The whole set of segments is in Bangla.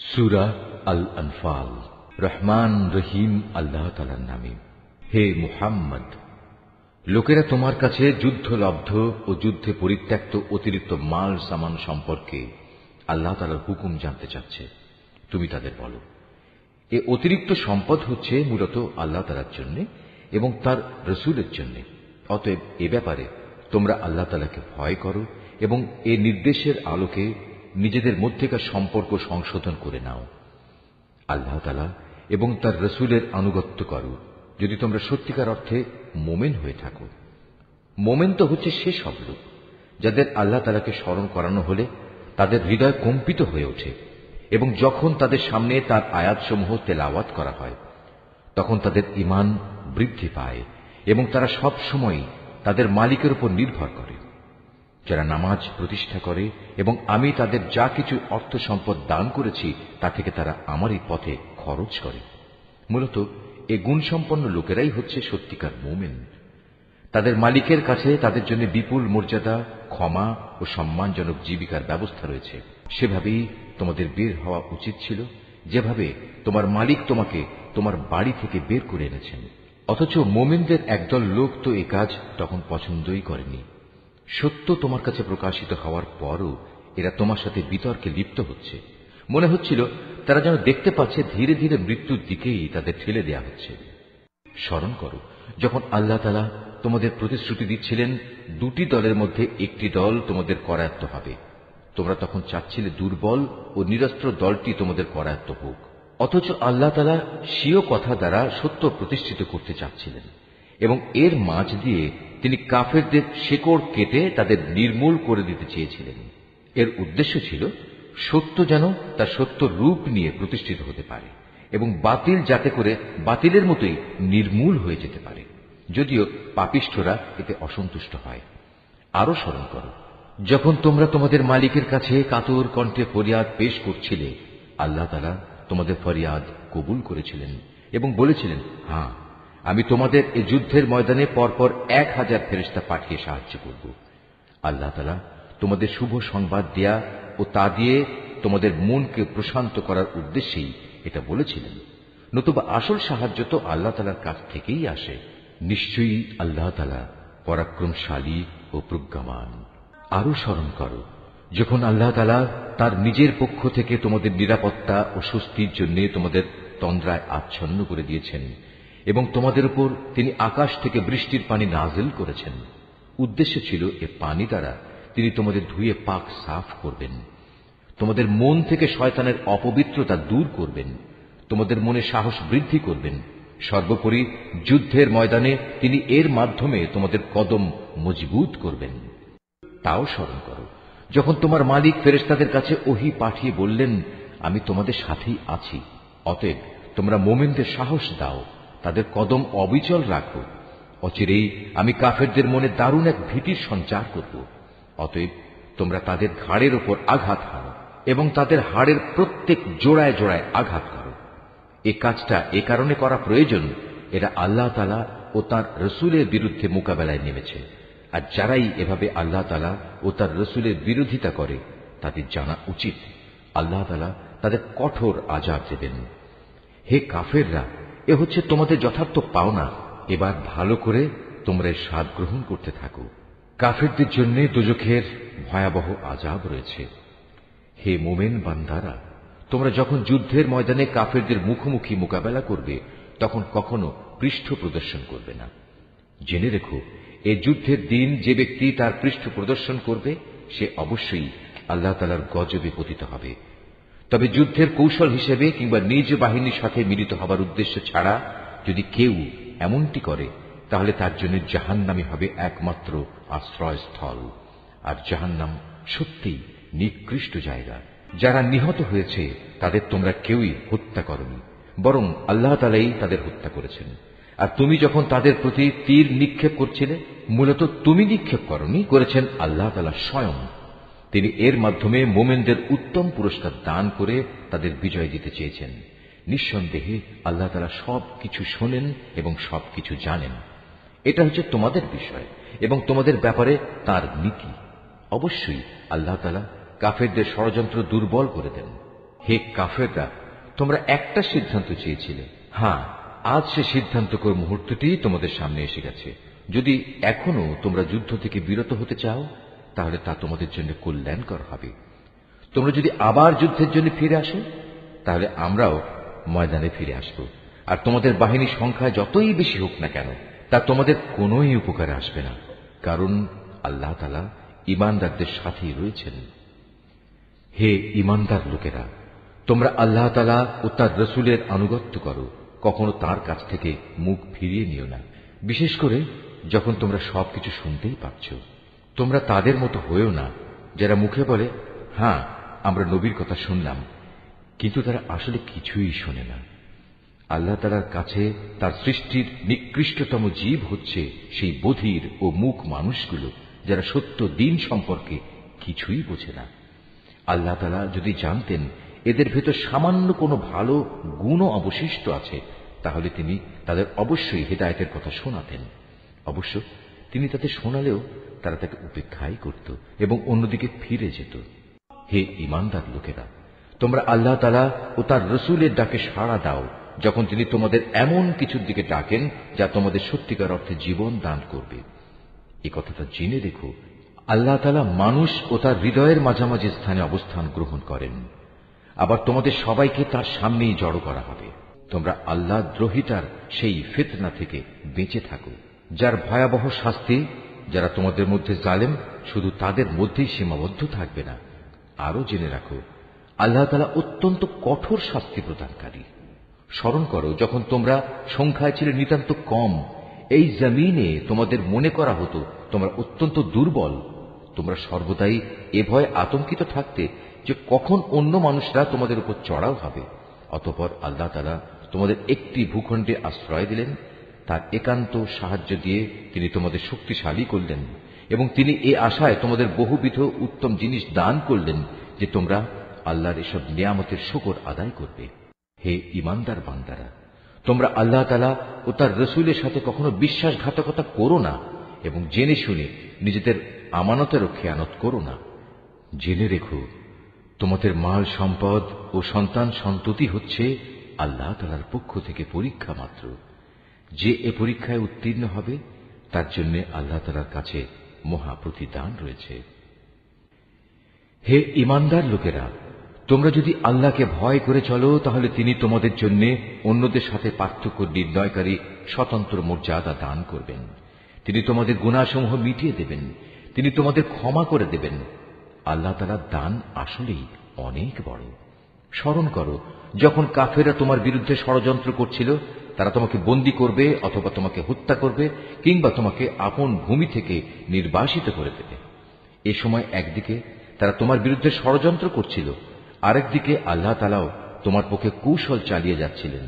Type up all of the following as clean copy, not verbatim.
সূরা আল আনফাল। রহমান রহিম আল্লাহ তাআলার নামে। হে মুহাম্মদ, লোকেরা তোমার কাছে যুদ্ধলব্ধ ও যুদ্ধে পরিত্যক্ত অতিরিক্ত মাল সামান সম্পর্কে আল্লাহ তাআলার হুকুম জানতে চাচ্ছে। তুমি তাদের বলো, এ অতিরিক্ত সম্পদ হচ্ছে মূলত আল্লাহ তাআলার জন্য এবং তার রসূলের জন্য। অতএব এ ব্যাপারে তোমরা আল্লাহ তাআলাকে ভয় করো এবং এ নির্দেশের আলোকে নিজেদের মধ্যেকার সম্পর্ক সংশোধন করে নাও। আল্লাহ তাআলা এবং তার রসূলের আনুগত্য করো যদি তোমরা সত্যিকার অর্থে মোমেন হয়ে থাকো। মোমেন তো হচ্ছে সে সব লোক যাদের আল্লাহ তাআলাকে স্মরণ করানো হলে তাদের হৃদয় কম্পিত হয়ে ওঠে এবং যখন তাদের সামনে তার আয়াতসমূহ তেলাওয়াত করা হয় তখন তাদের ঈমান বৃদ্ধি পায় এবং তারা সব সময় তাদের মালিকের উপর নির্ভর করে। যারা নামাজ প্রতিষ্ঠা করে এবং আমি তাদের যা কিছু অর্থ সম্পদ দান করেছি তা থেকে তারা আমারই পথে খরচ করে। মূলত এ গুণসম্পন্ন লোকেরাই হচ্ছে সত্যিকার মুমিন। তাদের মালিকের কাছে তাদের জন্য বিপুল মর্যাদা, ক্ষমা ও সম্মানজনক জীবিকার ব্যবস্থা রয়েছে। সেভাবেই তোমাদের বের হওয়া উচিত ছিল, যেভাবে তোমার মালিক তোমাকে তোমার বাড়ি থেকে বের করে এনেছেন। অথচ মুমিনদের একদল লোক তো এ কাজ তখন পছন্দই করেনি। সত্য তোমার কাছে প্রকাশিত হওয়ার পরও এরা তোমার সাথে বিতর্কে লিপ্ত হচ্ছে। মনে হচ্ছিল তারা যেন দেখতে পাচ্ছে ধীরে ধীরে মৃত্যুর দিকেই তাদের ঠেলে দেয়া হচ্ছে। স্মরণ করো যখন আল্লাহ তাআলা তোমাদের প্রতিশ্রুতি দিচ্ছিলেন দুটি দলের মধ্যে একটি দল তোমাদের করায়ত্ত হবে। তোমরা তখন চাচ্ছিলে দুর্বল ও নিরস্ত্র দলটি তোমাদের করায়ত্ত হোক। অথচ আল্লাহ তাআলা স্বীয় কথা দ্বারা সত্য প্রতিষ্ঠিত করতে চাচ্ছিলেন এবং এর মাঝ দিয়ে তিনি কাফেরদের শেকড় কেটে তাদের নির্মূল করে দিতে চেয়েছিলেন। এর উদ্দেশ্য ছিল সত্য যেন তার সত্য রূপ নিয়ে প্রতিষ্ঠিত হতে পারে এবং বাতিল যাতে করে বাতিলের মতোই নির্মূল হয়ে যেতে পারে, যদিও পাপিষ্ঠরা এতে অসন্তুষ্ট হয়। আরো স্মরণ করো যখন তোমরা তোমাদের মালিকের কাছে কাতর কণ্ঠে ফরিয়াদ পেশ করছিলে, আল্লাহ তাআলা তোমাদের ফরিয়াদ কবুল করেছিলেন এবং বলেছিলেন, হ্যাঁ, আমি তোমাদের এই যুদ্ধের ময়দানে পরপর 1000 ফেরেশতা পাঠিয়ে সাহায্য করব। আল্লাহ তাআলা তোমাদের শুভ সংবাদ দেয়া ও তা দিয়ে তোমাদের মনকে প্রশান্ত করার উদ্দেশ্যেই এটা বলেছিলেন। নতুবা আসল সাহায্য তো আল্লাহ তাআলার কাছ থেকেই আসে। নিশ্চয়ই আল্লাহ তাআলা পরাক্রমশালী ও প্রজ্ঞামান। আরো স্মরণ করো যখন আল্লাহ তাআলা তার নিজের পক্ষ থেকে তোমাদের নিরাপত্তা ও স্বস্তির জন্য তোমাদের তন্দ্রায় আচ্ছন্ন করে দিয়েছেন এবং তোমাদের উপর তিনি আকাশ থেকে বৃষ্টির পানি নাজিল করেছেন। উদ্দেশ্য ছিল এ পানি দ্বারা তিনি তোমাদের ধুয়ে পাক সাফ করবেন, তোমাদের মন থেকে শয়তানের অপবিত্রতা দূর করবেন, তোমাদের মনে সাহস বৃদ্ধি করবেন। সর্বোপরি যুদ্ধের ময়দানে তিনি এর মাধ্যমে তোমাদের কদম মজবুত করবেন। তাও স্মরণ করো যখন তোমার মালিক ফেরেশতাদের কাছে ওহী পাঠিয়ে বললেন, আমি তোমাদের সাথেই আছি, অতএব তোমরা মুমিনদের সাহস দাও, তাদের কদম অবিচল রাখো। অচিরেই আমি কাফেরদের মনে দারুণ এক ভীতির সঞ্চার করব। অতএব তোমরা তাদের ঘাড়ের ওপর আঘাত হানো এবং তাদের হাড়ের প্রত্যেক জোড়ায় জোড়ায় আঘাত করো। এ কাজটা এ কারণে করা প্রয়োজন, এরা আল্লাহ তাআলা ও তার রসূলের বিরুদ্ধে মোকাবেলায় নেমেছে। আর যারাই এভাবে আল্লাহ তাআলা ও তার রসূলের বিরোধিতা করে তাদের জানা উচিত আল্লাহ তাআলা তাদের কঠোর আযাব দেবেন। হে কাফেররা, এ হচ্ছে তোমাদের যথার্থ পাওনা। এবার ভালো করে তোমরা এর স্বাদ গ্রহণ করতে থাকো। কাফেরদের জন্য দোজখের ভয়াবহ আযাব রয়েছে। হে মুমিন বান্দারা, তোমরা যখন যুদ্ধের ময়দানে কাফেরদের মুখোমুখি মোকাবেলা করবে তখন কখনো পৃষ্ঠ প্রদর্শন করবে না। জেনে রেখো, এ যুদ্ধের দিন যে ব্যক্তি তার পৃষ্ঠ প্রদর্শন করবে সে অবশ্যই আল্লাহ তাআলার গজবে পতিত হবে। তবে যুদ্ধের কৌশল হিসেবে কিংবা নিজ বাহিনীর সাথে মিলিত হবার উদ্দেশ্য ছাড়া যদি কেউ এমনটি করে তাহলে তার জন্য জাহান্নামই হবে একমাত্র আশ্রয়স্থল। আর জাহান্নাম সত্যিই নিকৃষ্ট জায়গা। যারা নিহত হয়েছে তাদের তোমরা কেউই হত্যা করনি, বরং আল্লাহ তাআলাই তাদের হত্যা করেছেন। আর তুমি যখন তাদের প্রতি তীর নিক্ষেপ করছিলে, মূলত তুমি নিক্ষেপ করনি, করেছেন আল্লাহ তাআলা স্বয়ং। তিনি এর মাধ্যমে মুমিনদের উত্তম পুরস্কার দান করে তাদের বিজয় দিতে চেয়েছেন। নিঃসন্দেহে আল্লাহ তাআলা সবকিছু শোনেন এবং সবকিছু জানেন। এটা হচ্ছে তোমাদের বিষয় এবং তোমাদের ব্যাপারে তার নীতি। অবশ্যই আল্লাহ তাআলা কাফেরদের ষড়যন্ত্র দুর্বল করে দেন। হে কাফেররা, তোমরা একটা সিদ্ধান্ত চেয়েছিলে। হ্যাঁ, আজ সে সিদ্ধান্তকর মুহূর্তটি তোমাদের সামনে এসে গেছে। যদি এখনো তোমরা যুদ্ধ থেকে বিরত হতে চাও, তাহলে তা তোমাদের জন্য কল্যাণকর হবে। তোমরা যদি আবার যুদ্ধের জন্য ফিরে আসো, তাহলে আমরাও ময়দানে ফিরে আসব। আর তোমাদের বাহিনীর সংখ্যা যতই বেশি হোক না কেন, তা তোমাদের কোনোই উপকারে আসবে না, কারণ আল্লাহ তাআলা ঈমানদারদের সাথেই রয়েছেন। হে ঈমানদার লোকেরা, তোমরা আল্লাহ তাআলা ও তার রাসূলের আনুগত্য করো, কখনো তার কাছ থেকে মুখ ফিরিয়ে নিও না, বিশেষ করে যখন তোমরা সবকিছু শুনতেই পাচ্ছ। তোমরা তাদের মতো হয়েও না, যারা মুখে বলে হ্যাঁ আমরা নবীর কথা শুনলাম, কিন্তু তারা আসলে কিছুই শোনে না। আল্লাহ তাআলার কাছে তার সৃষ্টির নিকৃষ্টতম জীব হচ্ছে সেই বধির ও মূক মানুষগুলো, যারা সত্য দিন সম্পর্কে কিছুই বোঝে না। আল্লাহ তাআলা যদি জানতেন এদের ভেতর সামান্য কোনো ভালো গুণও অবশিষ্ট আছে, তাহলে তিনি তাদের অবশ্যই হেদায়েতের কথা শোনাতেন। অবশ্য তিনি তাদের শোনালেও তারা তাকে উপেক্ষাই করত এবং অন্যদিকে ফিরে যেত। হে ঈমানদার লোকেরা, তোমরা আল্লাহ তাআলা ও তার রাসূলের ডাকে সাড়া দাও, যখন তিনি তোমাদের এমন কিছুর দিকে ডাকেন যা তোমাদের সত্যিকার অর্থে জীবন দান করবে। এই কথাটা জেনে রেখো, আল্লাহ তাআলা মানুষ ও তার হৃদয়ের মাঝামাঝি স্থানে অবস্থান গ্রহণ করেন। আবার তোমাদের সবাইকে তার সামনেই জড়ো করা হবে। তোমরা আল্লাহ দ্রোহিতার সেই ফিতনা থেকে বেঁচে থাকো, যার ভয়াবহ শাস্তি যারা তোমাদের মধ্যে জালেম শুধু তাদের মধ্যেই সীমাবদ্ধ থাকবে না। আরো জেনে রাখো, আল্লাহ তাআলা অত্যন্ত কঠোর শাস্তি প্রদানকারী। স্মরণ করো, যখন তোমরা সংখ্যায় ছিলে নিতান্ত কম, এই জমিনে তোমাদের মনে করা হতো তোমরা অত্যন্ত দুর্বল। তোমরা সর্বদাই এ ভয়ে আতঙ্কিত থাকতে যে কখন অন্য মানুষরা তোমাদের উপর চড়াও হবে। অতঃপর আল্লাহ তাআলা তোমাদের একটি ভূখণ্ডে আশ্রয় দিলেন, তার একান্ত সাহায্য দিয়ে তিনি তোমাদের শক্তিশালী করলেন এবং তিনি এ আশায় তোমাদের বহুবিধ উত্তম জিনিস দান করলেন যে তোমরা আল্লাহর এসব নিয়ামতের শুকর আদায় করবে। হে ঈমানদার বান্দারা, তোমরা আল্লাহ তাআলা ও তার রাসূলের সাথে কখনো বিশ্বাসঘাতকতা করো না এবং জেনে শুনে নিজেদের আমানতেরও খেয়ানত করো না। জেনে রেখো, তোমাদের মাল সম্পদ ও সন্তান সন্ততি হচ্ছে আল্লাহ তাআলার পক্ষ থেকে পরীক্ষা মাত্র। যে এ পরীক্ষায় উত্তীর্ণ হবে তার জন্য আল্লাহ তাআলার কাছে মহা প্রতিদান রয়েছে। হে ঈমানদার লোকেরা, তোমরা যদি আল্লাহকে ভয় করে চলো, তাহলে তিনি তোমাদের জন্য অন্যদের সাথে পার্থক্য নির্ণয়কারী স্বতন্ত্র মর্যাদা দান করবেন। তিনি তোমাদের গুনাহসমূহ মিটিয়ে দেবেন, তিনি তোমাদের ক্ষমা করে দেবেন। আল্লাহ তাআলার দান আসলেই অনেক বড়। স্মরণ করো, যখন কাফেররা তোমার বিরুদ্ধে ষড়যন্ত্র করছিল, তারা তোমাকে বন্দী করবে অথবা তোমাকে হত্যা করবে কিংবা তোমাকে আপন ভূমি থেকে নির্বাসিত করে দেবে। এ সময় একদিকে তারা তোমার বিরুদ্ধে ষড়যন্ত্র করছিল, আরেকদিকে আল্লাহ তাআলাও তোমার পক্ষে কৌশল চালিয়ে যাচ্ছিলেন।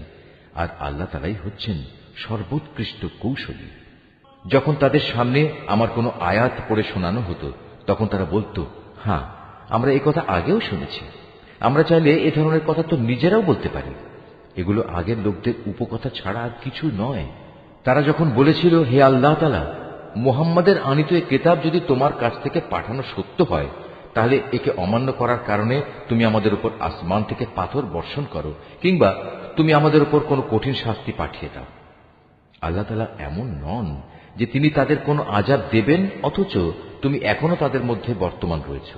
আর আল্লাহ তাআলাই হচ্ছেন সর্বোৎকৃষ্ট কৌশলী। যখন তাদের সামনে আমার কোনো আয়াত পড়ে শোনানো হতো, তখন তারা বলতো, হ্যাঁ আমরা এ কথা আগেও শুনেছি, আমরা চাইলে এ ধরনের কথা তো নিজেরাও বলতে পারি। এগুলো আগের লোকদের উপকথা ছাড়া আর কিছু নয়। তারা যখন বলেছিল, হে আল্লাহ তাআলা, মুহাম্মাদের আনিত এ কিতাব যদি তোমার কাছ থেকে পাঠানো সত্য হয়, তাহলে একে অমান্য করার কারণে তুমি আমাদের উপর আসমান থেকে পাথর বর্ষণ করো কিংবা তুমি আমাদের উপর কোনো কঠিন শাস্তি পাঠিয়ে দাও। আল্লাহ তাআলা এমন নন যে তিনি তাদের কোনো আযাব দেবেন অথচ তুমি এখনো তাদের মধ্যে বর্তমান রয়েছ।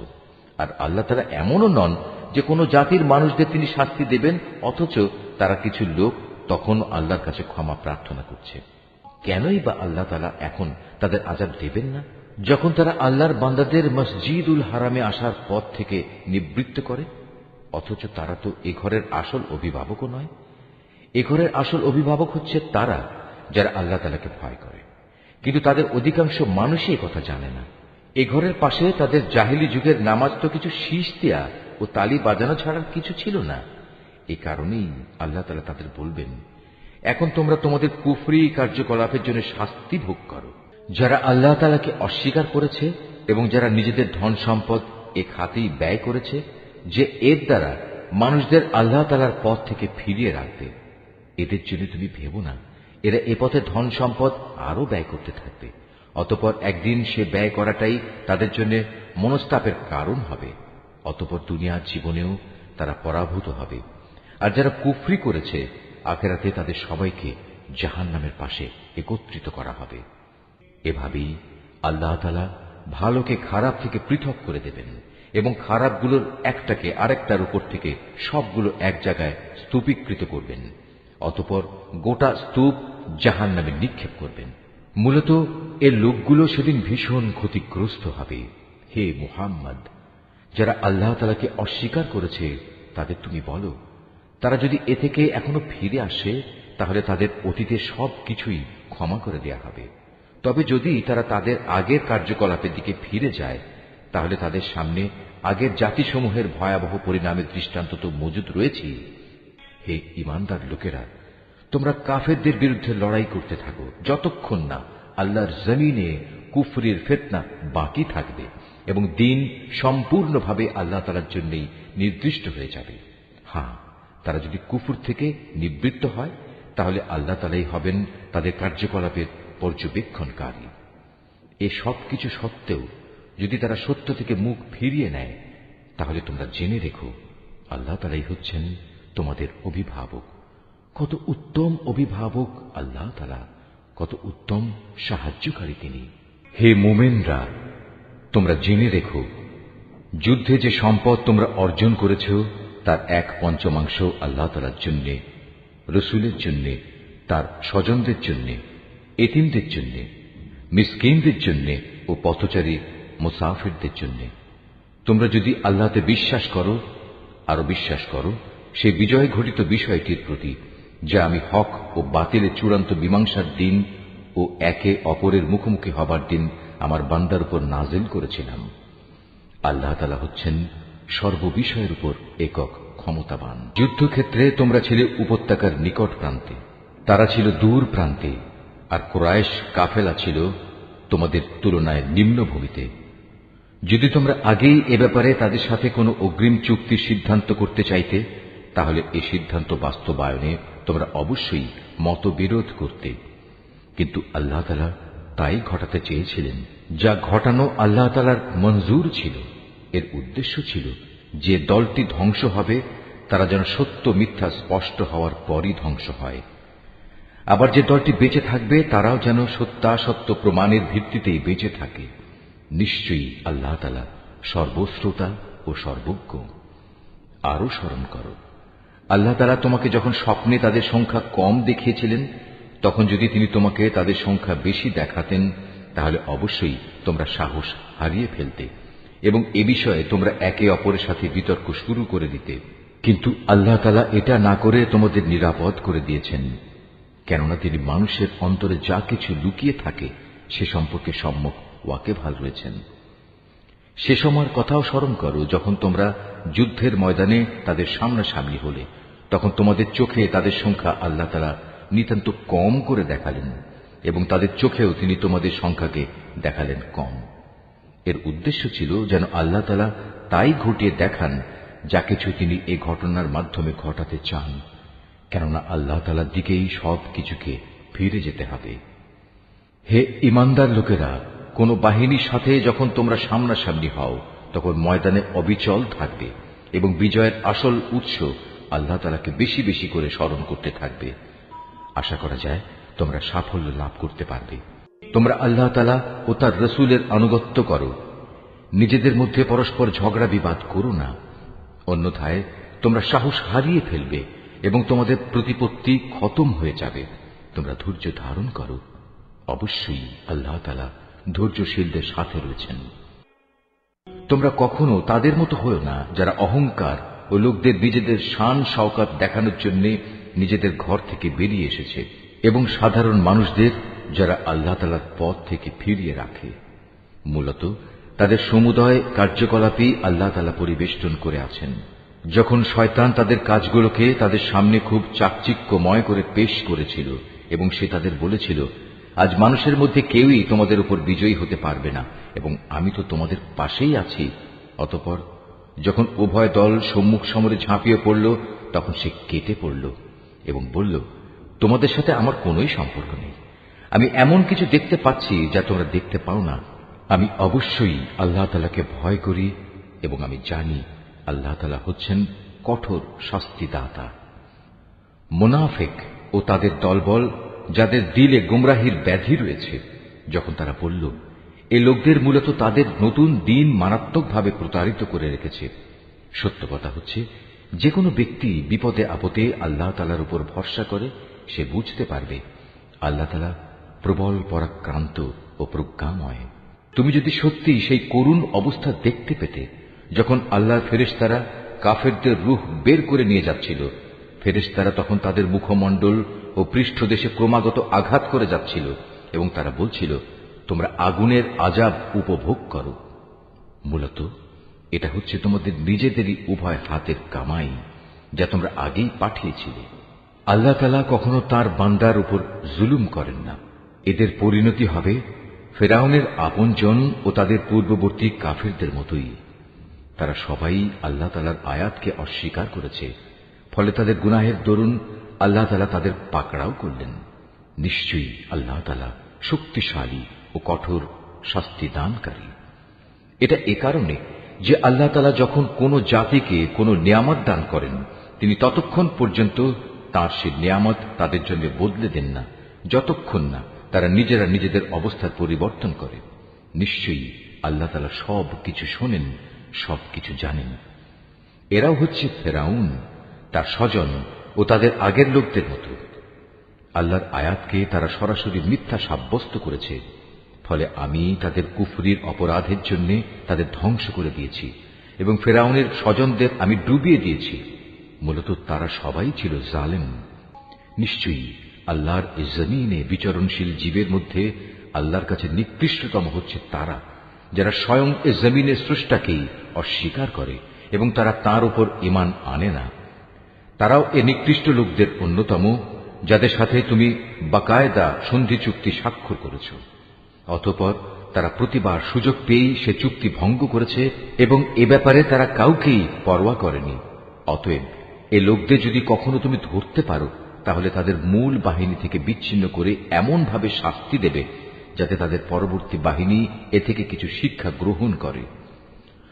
আর আল্লাহ তাআলা এমনও নন যে কোনো জাতির মানুষদের তিনি শাস্তি দেবেন অথচ তারা কিছু লোক তখন আল্লাহর কাছে ক্ষমা প্রার্থনা করছে। কেনই বা আল্লাহ তাআলা এখন তাদের আযাব দেবেন না, যখন তারা আল্লাহর বান্দাদের মসজিদুল হারামে আসার পথ থেকে নিবৃত্ত করে? অথচ তারা তো এ ঘরের আসল অভিভাবকও নয়। এ ঘরের আসল অভিভাবক হচ্ছে তারা যারা আল্লাহ তাআলাকে ভয় করে, কিন্তু তাদের অধিকাংশ মানুষই এ কথা জানে না। এ ঘরের পাশে তাদের জাহিলি যুগের নামাজ তো কিছু শীষ দেয়া ও তালি বাজানো ছাড়ার কিছু ছিল না। এই কারণেই আল্লাহ তাআলা তাদের বলবেন, এখন তোমরা তোমাদের কুফরি কার্যকলাপের জন্য শাস্তি ভোগ করো। যারা আল্লাহ তাআলাকে অস্বীকার করেছে এবং যারা নিজেদের ধন সম্পদ এ খাতেই ব্যয় করেছে, যে এর দ্বারা মানুষদের আল্লাহ তাআলার পথ থেকে ফিরিয়ে রাখবে, এদের জন্য তুমি ভেবো না এরা এ পথে ধন সম্পদ আরো ব্যয় করতে থাকবে। অতঃপর একদিন সে ব্যয় করাটাই তাদের জন্য মনস্তাপের কারণ হবে। অতঃপর দুনিয়ার জীবনেও তারা পরাভূত হবে। আর যারা কুফরি করেছে আখিরাতে তাদের সবাইকে জাহান্নামের পাশে একত্রিত করা হবে। এভাবেই আল্লাহ তাআলা ভালোকে খারাপ থেকে পৃথক করে দেবেন এবং খারাপগুলোর একটাকে আরেকটার উপর থেকে সবগুলো এক জায়গায় স্তূপীকৃত করবেন। অতঃপর গোটা স্তূপ জাহান্নামে নিক্ষেপ করবেন। মূলত এর লোকগুলো সেদিন ভীষণ ক্ষতিগ্রস্ত হবে। হে মুহাম্মদ, যারা আল্লাহ তাআলাকে অস্বীকার করেছে তাদের তুমি বলো, তারা যদি এ থেকে এখনো ফিরে আসে তাহলে তাদের অতীতের সব কিছুই ক্ষমা করে দেয়া হবে। তবে যদি তারা তাদের আগের কার্যকলাপের দিকে ফিরে যায় তাহলে তাদের সামনে আগের জাতিসমূহের ভয়াবহ পরিণামের দৃষ্টান্ত তো মজুদ রয়েছে। হে ঈমানদার লোকেরা, তোমরা কাফেরদের বিরুদ্ধে লড়াই করতে থাকো যতক্ষণ না আল্লাহর জমিনে কুফরির ফিতনা বাকি থাকবে এবং দ্বীন সম্পূর্ণভাবে আল্লাহ তাআলার জন্যই নির্দিষ্ট হয়ে যাবে। হ্যাঁ, তারা যদি কুফর থেকে নিবৃত্ত হয় তাহলে আল্লাহ তাআলাই হবেন তাদের কার্যকলাপের পর্যবেক্ষণকারী। এ সব কিছু সত্ত্বেও যদি তারা সত্য থেকে মুখ ফিরিয়ে নেয় তাহলে তোমরা জেনে রেখো আল্লাহ তাআলাই হচ্ছেন তোমাদের অভিভাবক। কত উত্তম অভিভাবক আল্লাহ তাআলা, কত উত্তম সাহায্যকারী তিনি। হে মুমিনরা, তোমরা জেনে রেখো যুদ্ধে যে সম্পদ তোমরা অর্জন করেছ তার 1/5 আল্লাহ তাআলার জন্য, রসুলের জন্য, তার স্বজনদের জন্য, এতিমদের জন্য, মিসকিনদের জন্য ও পথচারী মুসাফিরদের জন্য। তোমরা যদি আল্লাহতে বিশ্বাস করো, আরো বিশ্বাস করো সেই বিজয় ঘটিত বিষয়টির প্রতি যা আমি হক ও বাতিলের চূড়ান্ত মীমাংসার দিন ও একে অপরের মুখোমুখি হবার দিন আমার বান্দার উপর নাজিল করেছিলাম। আল্লাহ তাআলা হচ্ছেন সর্ববিষয়ের উপর একক ক্ষমতাবান। যুদ্ধক্ষেত্রে তোমরা ছিলে উপত্যকার নিকট প্রান্তে, তারা ছিল দূর প্রান্তে, আর কুরাইশ কাফেলা ছিল তোমাদের তুলনায় নিম্নভূমিতে। যদি তোমরা আগেই এ ব্যাপারে তাদের সাথে কোনো অগ্রিম চুক্তির সিদ্ধান্ত করতে চাইতে তাহলে এই সিদ্ধান্ত বাস্তবায়নে তোমরা অবশ্যই মতবিরোধ করতে, কিন্তু আল্লাহ তাআলা তাই ঘটাতে চেয়েছিলেন যা ঘটানো আল্লাহ তাআলার মঞ্জুর ছিল। এর উদ্দেশ্য ছিল যে দলটি ধ্বংস হবে তারা যেন সত্য মিথ্যা স্পষ্ট হওয়ার পরই ধ্বংস হয়, আবার যে দলটি বেঁচে থাকবে তারাও যেন সত্যাসত্য প্রমাণের ভিত্তিতেই বেঁচে থাকে। নিশ্চয়ই আল্লাহ তাআলা সর্বশ্রোতা ও সর্বজ্ঞ। আরো স্মরণ করো, আল্লাহ তাআলা তোমাকে যখন স্বপ্নে তাদের সংখ্যা কম দেখিয়েছিলেন তখন যদি তিনি তোমাকে তাদের সংখ্যা বেশি দেখাতেন তাহলে অবশ্যই তোমরা সাহস হারিয়ে ফেলতে এবং এ বিষয়ে তোমরা একে অপরের সাথে বিতর্ক শুরু করে দিতে। কিন্তু আল্লাহ তাআলা এটা না করে তোমাদের নিরাপদ করে দিয়েছেন, কেননা তিনি মানুষের অন্তরে যা কিছু লুকিয়ে থাকে সে সম্পর্কে সম্যক ওয়াকিবহাল রয়েছেন। সে সময়ের কথাও স্মরণ করো যখন তোমরা যুদ্ধের ময়দানে তাদের সামনাসামনি হলে, তখন তোমাদের চোখে তাদের সংখ্যা আল্লাহ তাআলা নিতান্ত কম করে দেখালেন এবং তাদের চোখেও তিনি তোমাদের সংখ্যাকে দেখালেন কম। এর উদ্দেশ্য ছিল যেন আল্লাহ তাআলা তাই ঘটিয়ে দেখান যা কিছু তিনি এ ঘটনার মাধ্যমে ঘটাতে চান, কেননা আল্লাহ তাআলার দিকেই সব কিছুকে ফিরে যেতে হবে। হে ঈমানদার লোকেরা, কোন বাহিনীর সাথে যখন তোমরা সামনাসামনি হও তখন ময়দানে অবিচল থাকবে এবং বিজয়ের আসল উৎস আল্লাহ তাআলাকে বেশি বেশি করে স্মরণ করতে থাকবে। আশা করা যায় তোমরা সাফল্য লাভ করতে পারবে। তোমরা আল্লাহ তাআলা ও তার রসুলের আনুগত্য করো, নিজেদের মধ্যে পরস্পর ঝগড়া বিবাদ করো না, অন্যথায় তোমরা সাহস হারিয়ে ফেলবে এবং তোমাদের প্রতিপত্তি খতম হয়ে যাবে। তোমরা ধৈর্য ধারণ করো, অবশ্যই আল্লাহ তাআলা ধৈর্যশীলদের সাথে রয়েছেন। তোমরা কখনো তাদের মতো হও না যারা অহংকার ও লোকদের নিজেদের শান শওকত দেখানোর জন্য নিজেদের ঘর থেকে বেরিয়ে এসেছে এবং সাধারণ মানুষদের যারা আল্লাহ তাআলার পথ থেকে ফিরিয়ে রাখে। মূলত তাদের সমুদয় কার্যকলাপই আল্লাহ তাআলা পরিবেষ্টন করে আছেন। যখন শয়তান তাদের কাজগুলোকে তাদের সামনে খুব চাকচিক্যময় করে পেশ করেছিল এবং সে তাদের বলেছিল, আজ মানুষের মধ্যে কেউই তোমাদের উপর বিজয়ী হতে পারবে না এবং আমি তো তোমাদের পাশেই আছি। অতঃপর যখন উভয় দল সম্মুখ সমরে ঝাঁপিয়ে পড়ল তখন সে কেটে পড়ল এবং বলল, তোমাদের সাথে আমার কোনোই সম্পর্ক নেই। আমি এমন কিছু দেখতে পাচ্ছি যা তোমরা দেখতে পাও না। আমি অবশ্যই আল্লাহ তাআলাকে ভয় করি এবং আমি জানি আল্লাহ তাআলা হচ্ছেন কঠোর শাস্তিদাতা। মুনাফিক ও তাদের দলবল, যাদের দিলে গুমরাহির ব্যাধি রয়েছে, যখন তারা বলল, এই লোকদের মূলত তাদের নতুন দিন মারাত্মকভাবে প্রতারিত করে রেখেছে। সত্য কথা হচ্ছে, যে কোনো ব্যক্তি বিপদে আপদে আল্লাহ তাআলার উপর ভরসা করে সে বুঝতে পারবে আল্লাহ তাআলা প্রবল পরাক্রান্ত ও প্রজ্ঞাময়। তুমি যদি সত্যি সেই করুণ অবস্থা দেখতে পেতে, যখন আল্লাহর ফেরেশতারা কাফেরদের রূহ বের করে নিয়ে যাচ্ছিল, ফেরেশতারা তখন তাদের মুখমণ্ডল ও পৃষ্ঠদেশে ক্রমাগত আঘাত করে যাচ্ছিল এবং তারা বলছিল, তোমরা আগুনের আযাব উপভোগ করো। মূলত এটা হচ্ছে তোমাদের নিজেদেরই উভয় হাতের কামাই, যা তোমরা আগেই পাঠিয়েছিলে। আল্লাহ তাআলা কখনো তার বান্দার উপর জুলুম করেন না। এদের পরিণতি হবে ফেরাউনের আপনজন ও তাদের পূর্ববর্তী কাফেরদের মতোই। তারা সবাই আল্লাহ তাআলার আয়াতকে অস্বীকার করেছে, ফলে তাদের গুনাহের দরুন আল্লাহ তাআলা তাদের পাকড়াও করলেন। নিশ্চয়ই আল্লাহ তাআলা শক্তিশালী ও কঠোর শাস্তি দানকারী। এটা এ কারণে যে আল্লাহ তাআলা যখন কোন জাতিকে কোন নিয়ামত দান করেন, তিনি ততক্ষণ পর্যন্ত তাঁর সে নিয়ামত তাদের জন্য বদলে দেন না, যতক্ষণ না তারা নিজেরা নিজেদের অবস্থার পরিবর্তন করে। নিশ্চয়ই আল্লাহ তাআলা সব কিছু শোনেন, সব কিছু জানেন। এরাও হচ্ছে ফেরাউন, তার স্বজন ও তাদের আগের লোকদের মতো। আল্লাহর আয়াতকে তারা সরাসরি মিথ্যা সাব্যস্ত করেছে, ফলে আমি তাদের কুফরির অপরাধের জন্য তাদের ধ্বংস করে দিয়েছি এবং ফেরাউনের স্বজনদের আমি ডুবিয়ে দিয়েছি। মূলত তারা সবাই ছিল জালেম। নিশ্চয়ই আল্লাহর এই জমিনে বিচরণশীল জীবের মধ্যে আল্লাহর কাছে নিকৃষ্টতম হচ্ছে তারা, যারা স্বয়ং এ জমিনের স্রষ্টাকেই অস্বীকার করে এবং তারা তার উপর ঈমান আনে না। তারাও এ নিকৃষ্ট লোকদের অন্যতম, যাদের সাথে তুমি বাকায়দা সন্ধি চুক্তি স্বাক্ষর করেছ। অতঃপর তারা প্রতিবার সুযোগ পেয়েই সে চুক্তি ভঙ্গ করেছে এবং এ ব্যাপারে তারা কাউকেই পরোয়া করেনি। অতএব এ লোকদের যদি কখনো তুমি ধরতে পারো, তাহলে তাদের মূল বাহিনী থেকে বিচ্ছিন্ন করে এমন ভাবে শাস্তি দেবে যাতে তাদের পরবর্তী বাহিনী এ থেকে কিছু শিক্ষা গ্রহণ করে।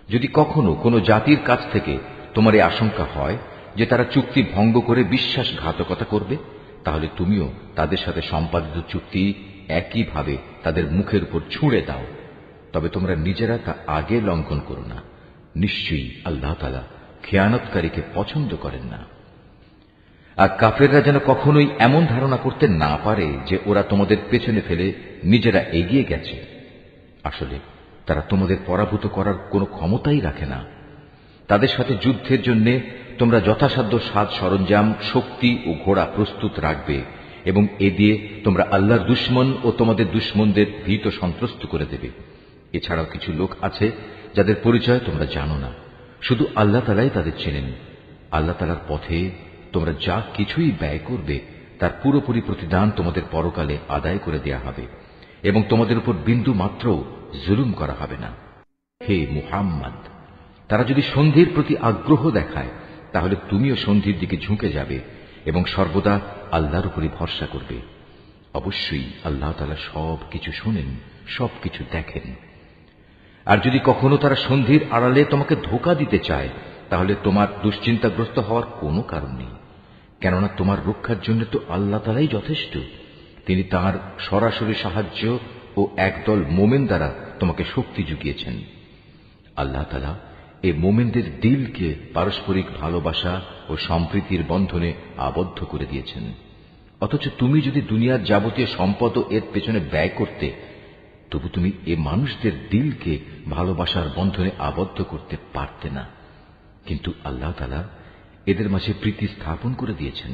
যদি কখনো কোনো জাতির কাছ থেকে তোমার এই আশঙ্কা হয় যে তারা চুক্তি ভঙ্গ করে বিশ্বাসঘাতকতা করবে, তাহলে তুমিও তাদের সাথে সম্পাদিত চুক্তি একইভাবে তাদের মুখের উপর ছুঁড়ে দাও। তবে তোমরা নিজেরা তা আগে লঙ্ঘন করো না। নিশ্চয়ই আল্লাহ তাআলা খেয়ানতকারীকে পছন্দ করেন না। আর কাফেররা যেন কখনোই এমন ধারণা করতে না পারে যে ওরা তোমাদের পেছনে ফেলে নিজেরা এগিয়ে গেছে। আসলে তারা তোমাদের পরাভূত করার কোনো ক্ষমতাই রাখে না। তাদের সাথে যুদ্ধের জন্য তোমরা যথাসাধ্য সাজ সরঞ্জাম, শক্তি ও ঘোড়া প্রস্তুত রাখবে এবং এ দিয়ে তোমরা আল্লাহর দুশমন ও তোমাদের দুশমনদের ভীত সন্ত্রস্ত করে দেবে। এছাড়াও কিছু লোক আছে যাদের পরিচয় তোমরা জানো না, শুধু আল্লাহ তাআলাই তাদের চেনেন। আল্লাহ তাআলার পথে তোমরা যা কিছুই ব্যয় করবে তার পুরোপুরি প্রতিদান তোমাদের পরকালে আদায় করে দেয়া হবে এবং তোমাদের উপর বিন্দু মাত্র জুলুম করা হবে না। হে মুহাম্মদ, তারা যদি সন্ধির প্রতি আগ্রহ দেখায়, তাহলে তুমিও সন্ধির দিকে ঝুঁকে যাবে এবং সর্বদা আল্লাহর উপরই ভরসা করবে। অবশ্যই আল্লাহ তাআলা সব কিছু শোনেন, সব কিছু দেখেন। আর যদি কখনো তারা সন্ধির আড়ালে তোমাকে ধোঁকা দিতে চায়, তাহলে তোমার দুশ্চিন্তাগ্রস্ত হওয়ার কোনো কারণ নেই, কেননা তোমার রক্ষার জন্য তো আল্লাহ তাআলাই যথেষ্ট। তিনি তাঁর সরাসরি সাহায্য ও একদল মোমেন দ্বারা তোমাকে শক্তি জুগিয়েছেন। আল্লাহ তাআলা এ মোমেনদের দিলকে পারস্পরিক ভালোবাসা ও সম্প্রীতির বন্ধনে আবদ্ধ করে দিয়েছেন। অথচ তুমি যদি দুনিয়ার যাবতীয় সম্পদ এর পেছনে ব্যয় করতে, তবু তুমি এ মানুষদের দিলকে ভালোবাসার বন্ধনে আবদ্ধ করতে পারতে না। কিন্তু আল্লাহ তাআলা এদের মাঝে প্রীতি স্থাপন করে দিয়েছেন।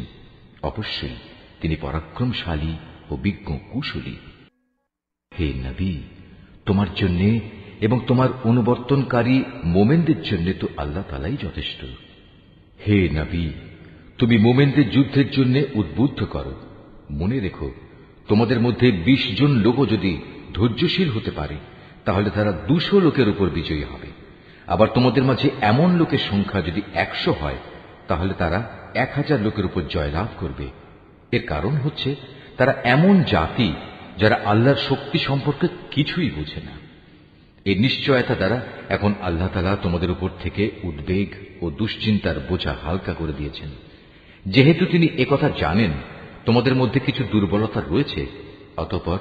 অবশ্যই তিনি পরাক্রমশালী ও বিজ্ঞ কুশলী। হে নবী, তোমার জন্য এবং তোমার অনুবর্তনকারী মোমেনদের জন্য তো আল্লাহ তাআলাই যথেষ্ট। হে নবী, তুমি মোমেনদের যুদ্ধের জন্য উদ্বুদ্ধ করো। মনে রেখো, তোমাদের মধ্যে 20 জন লোকও যদি ধৈর্যশীল হতে পারে, তাহলে তারা 200 লোকের উপর বিজয়ী হবে। আবার তোমাদের মাঝে এমন লোকের সংখ্যা যদি 100 হয়, তাহলে তারা 1000 লোকের উপর জয়লাভ করবে। এর কারণ হচ্ছে তারা এমন জাতি যারা আল্লাহর শক্তি সম্পর্কে কিছুই বোঝে না। এই নিশ্চয়তা দ্বারা এখন আল্লাহ তাআলা তোমাদের উপর থেকে উদ্বেগ ও দুশ্চিন্তার বোঝা হালকা করে দিয়েছেন। যেহেতু তিনি একথা জানেন তোমাদের মধ্যে কিছু দুর্বলতা রয়েছে, অতঃপর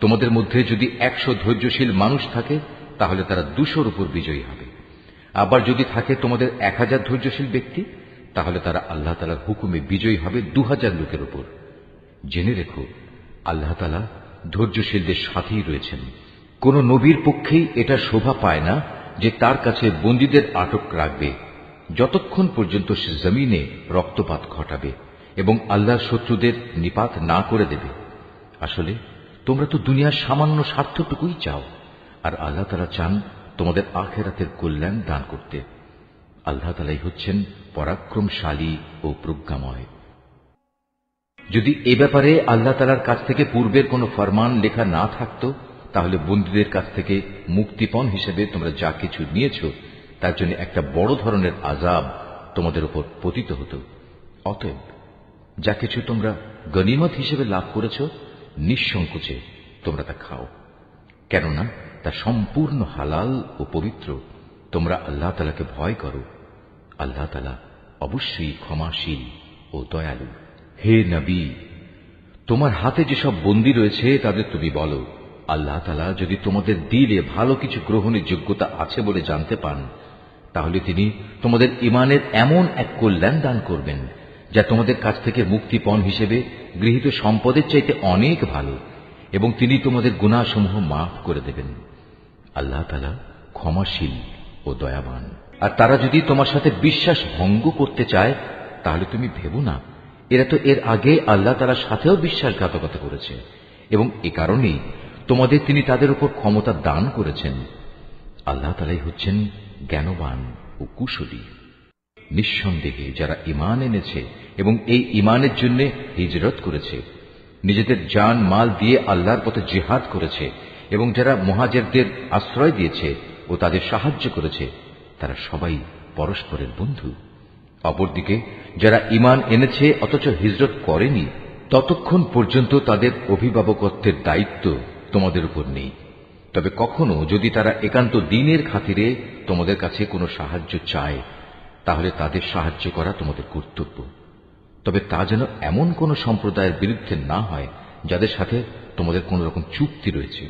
তোমাদের মধ্যে যদি 100 ধৈর্যশীল মানুষ থাকে তাহলে তারা 200-র উপর বিজয়ী হবে। আবার যদি থাকে তোমাদের 1000 ধৈর্যশীল ব্যক্তি, তাহলে তারা আল্লাহ তাআলার হুকুমে বিজয়ী হবে 2000 লোকের উপর। জেনে রেখো, আল্লাহ তাআলা ধৈর্যশীলদের সাথেই রয়েছেন। কোন নবীর পক্ষেই এটা শোভা পায় না যে তার কাছে বন্দীদের আটক রাখবে যতক্ষণ পর্যন্ত সে জমিনে রক্তপাত ঘটাবে এবং আল্লাহর শত্রুদের নিপাত না করে দেবে। আসলে তোমরা তো দুনিয়ার সামান্য স্বার্থটুকুই চাও, আর আল্লাহ তাআলা চান তোমাদের আখিরাতের কল্যাণ দান করতে। আল্লাহ তাআলাই হচ্ছেন পরাক্রমশালী ও প্রজ্ঞাময়। যদি এ ব্যাপারে আল্লাহ তাআলার কাছ থেকে পূর্বের কোনো ফরমান লেখা না থাকত, তাহলে বন্দীদের কাছ থেকে মুক্তিপণ হিসেবে তোমরা যা কিছু নিয়েছ তার জন্য একটা বড় ধরনের আযাব তোমাদের উপর পতিত হতো। অতএব যা কিছু তোমরা গনিমত হিসেবে লাভ করেছ, নিঃসংকোচে তোমরা তা খাও, কেননা তা সম্পূর্ণ হালাল ও পবিত্র। তোমরা আল্লাহ তাআলাকে ভয় করো। আল্লাহ তাআলা অবশ্যই ক্ষমাশীল ও দয়ালু। হে নবী, তোমার হাতে যেসব বন্দী রয়েছে তাদের তুমি বলো, আল্লাহ তাআলা যদি তোমাদের দিলে ভালো কিছু গ্রহণের যোগ্যতা আছে বলে জানতে পান, তাহলে তিনি তোমাদের ঈমানের এমন এক কল্যাণ দান করবেন যা তোমাদের কাছ থেকে মুক্তিপণ হিসেবে গৃহীত সম্পদের চাইতে অনেক ভালো, এবং তিনি তোমাদের গুনাহসমূহ মাফ করে দেবেন। আল্লাহ তাআলা ক্ষমাশীল ও দয়াবান। আর তারা যদি তোমার সাথে বিশ্বাস ভঙ্গ করতে চায়, তাহলে তুমি ভেবো না, এরা তো এর আগে আল্লাহ তাআলার সাথেও বিশ্বাসঘাতকতা করেছে, এবং এ কারণেই তোমাদের তিনি তাদের উপর ক্ষমতা দান করেছেন। আল্লাহ তাআলাই হচ্ছেন জ্ঞানবান ও কুশলী। নিঃসন্দেহে যারা ঈমান এনেছে এবং এই ঈমানের জন্য হিজরত করেছে, নিজেদের জান মাল দিয়ে আল্লাহর পথে জিহাদ করেছে, এবং যারা মুহাজিরদের আশ্রয় দিয়েছে ও তাদের সাহায্য করেছে, তারা সবাই পরস্পরের বন্ধু। অপরদিকে যারা ঈমান এনেছে অথচ হিজরত করেনি, ততক্ষণ পর্যন্ত তাদের অভিভাবকত্বের দায়িত্ব তোমাদের উপর নেই। তবে কখনো যদি তারা একান্ত দ্বীনের খাতিরে তোমাদের কাছে কোনো সাহায্য চায়, তাহলে তাদের সাহায্য করা তোমাদের কর্তব্য। তবে তা যেন এমন কোন সম্প্রদায়ের বিরুদ্ধে না হয় যাদের সাথে তোমাদের কোন রকম চুক্তি রয়েছে।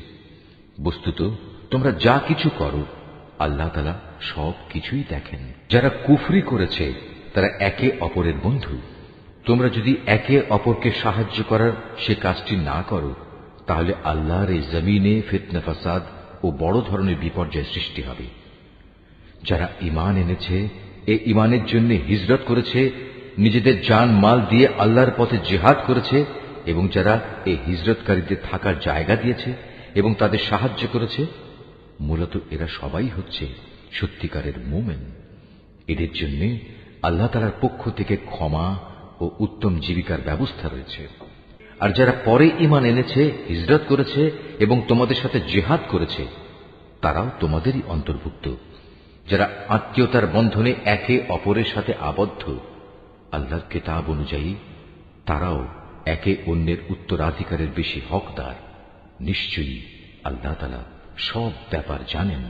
বস্তুত তোমরা যা কিছু করো আল্লাহ তাআলা সব কিছুই দেখেন। যারা কুফরি করেছে তারা একে অপরের বন্ধু। তোমরা যদি একে অপরকে সাহায্য করার সে কাজটি না করো, তাহলে আল্লাহর এই জমিনে ফিতনা ফাসাদ ও বড় ধরনের বিপর্যয় সৃষ্টি হবে। যারা ঈমান এনেছে, এই ঈমানের জন্য হিজরত করেছে, নিজেদের জান মাল দিয়ে আল্লাহর পথে জিহাদ করেছে, এবং যারা এই হিজরতকারীদের থাকার জায়গা দিয়েছে এবং তাদের সাহায্য করেছে, মূলত এরা সবাই হচ্ছে সত্যিকারের মুমিন। এদের জন্য আল্লাহ তাআলার পক্ষ থেকে ক্ষমা ও উত্তম জীবিকার ব্যবস্থা রয়েছে। আর যারা পরে ঈমান এনেছে, হিজরত করেছে এবং তোমাদের সাথে জিহাদ করেছে, তারাও তোমাদেরই অন্তর্ভুক্ত। যারা আত্মীয়তার বন্ধনে একে অপরের সাথে আবদ্ধ, আল্লাহর কিতাব অনুযায়ী তারাও একে অন্যের উত্তরাধিকারের বেশি হকদার। নিশ্চয়ই আল্লাহ তাআলা সব ব্যাপার জানেন।